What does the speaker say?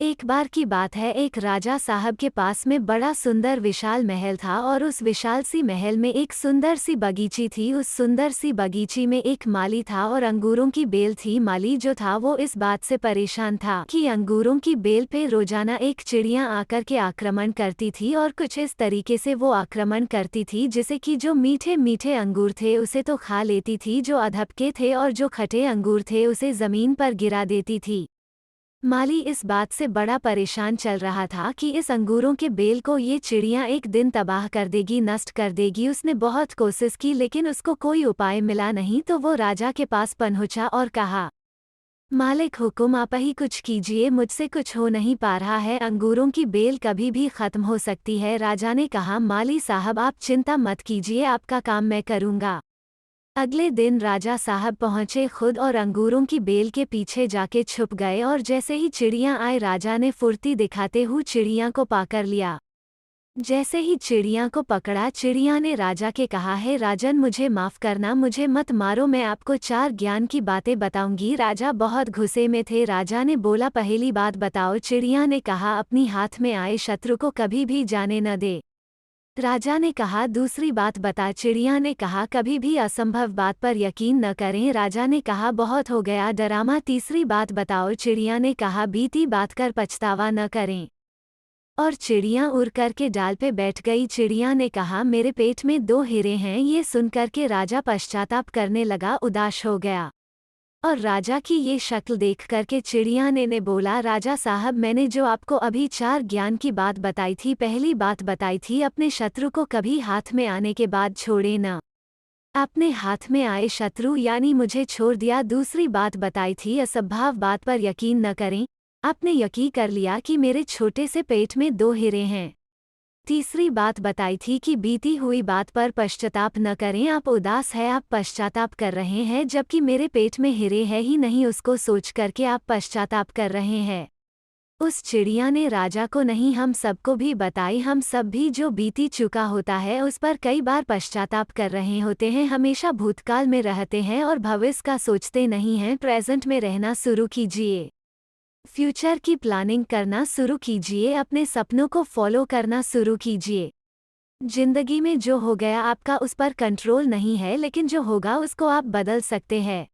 एक बार की बात है, एक राजा साहब के पास में बड़ा सुंदर विशाल महल था और उस विशाल सी महल में एक सुंदर सी बगीची थी। उस सुंदर सी बगीची में एक माली था और अंगूरों की बेल थी। माली जो था वो इस बात से परेशान था कि अंगूरों की बेल पे रोजाना एक चिड़िया आकर के आक्रमण करती थी और कुछ इस तरीके से वो आक्रमण करती थी जिसे कि जो मीठे मीठे अंगूर थे उसे तो खा लेती थी, जो अधपके थे और जो खट्टे अंगूर थे उसे जमीन पर गिरा देती थी। माली इस बात से बड़ा परेशान चल रहा था कि इस अंगूरों के बेल को ये चिड़िया एक दिन तबाह कर देगी, नष्ट कर देगी। उसने बहुत कोशिश की लेकिन उसको कोई उपाय मिला नहीं, तो वो राजा के पास पहुंचा और कहा, मालिक हुकुम, आप ही कुछ कीजिए, मुझसे कुछ हो नहीं पा रहा है, अंगूरों की बेल कभी भी खत्म हो सकती है। राजा ने कहा, माली साहब आप चिंता मत कीजिए, आपका काम मैं करूंगा। अगले दिन राजा साहब पहुंचे खुद और अंगूरों की बेल के पीछे जाके छुप गए और जैसे ही चिड़िया आए राजा ने फुर्ती दिखाते हुए चिड़िया को पाकर लिया। जैसे ही चिड़िया को पकड़ा, चिड़िया ने राजा के कहा, है राजन मुझे माफ करना, मुझे मत मारो, मैं आपको 4 ज्ञान की बातें बताऊंगी। राजा बहुत गुस्से में थे। राजा ने बोला, पहली बात बताओ। चिड़िया ने कहा, अपनी हाथ में आए शत्रु को कभी भी जाने न दे। राजा ने कहा, दूसरी बात बता। चिड़िया ने कहा, कभी भी असंभव बात पर यकीन न करें। राजा ने कहा, बहुत हो गया डरामा, तीसरी बात बताओ। चिड़िया ने कहा, बीती बात कर पछतावा न करें। और चिड़िया उड़ करके डाल पे बैठ गई। चिड़िया ने कहा, मेरे पेट में 2 हीरे हैं। ये सुनकर के राजा पश्चाताप करने लगा, उदास हो गया। और राजा की ये शक्ल देख करके चिड़िया ने बोला, राजा साहब मैंने जो आपको अभी 4 ज्ञान की बात बताई थी, पहली बात बताई थी अपने शत्रु को कभी हाथ में आने के बाद छोड़े न। आपने हाथ में आए शत्रु यानी मुझे छोड़ दिया। दूसरी बात बताई थी असंभव बात पर यकीन न करें। आपने यकीन कर लिया कि मेरे छोटे से पेट में 2 हीरे हैं। तीसरी बात बताई थी कि बीती हुई बात पर पश्चाताप न करें। आप उदास है, आप पश्चाताप कर रहे हैं, जबकि मेरे पेट में हीरे है ही नहीं, उसको सोच करके आप पश्चाताप कर रहे हैं। उस चिड़िया ने राजा को नहीं, हम सबको भी बताई। हम सब भी जो बीती चुका होता है उस पर कई बार पश्चाताप कर रहे होते हैं, हमेशा भूतकाल में रहते हैं और भविष्य का सोचते नहीं हैं। प्रेजेंट में रहना शुरू कीजिए, फ्यूचर की प्लानिंग करना शुरू कीजिए, अपने सपनों को फॉलो करना शुरू कीजिए। जिंदगी में जो हो गया आपका उस पर कंट्रोल नहीं है, लेकिन जो होगा उसको आप बदल सकते हैं।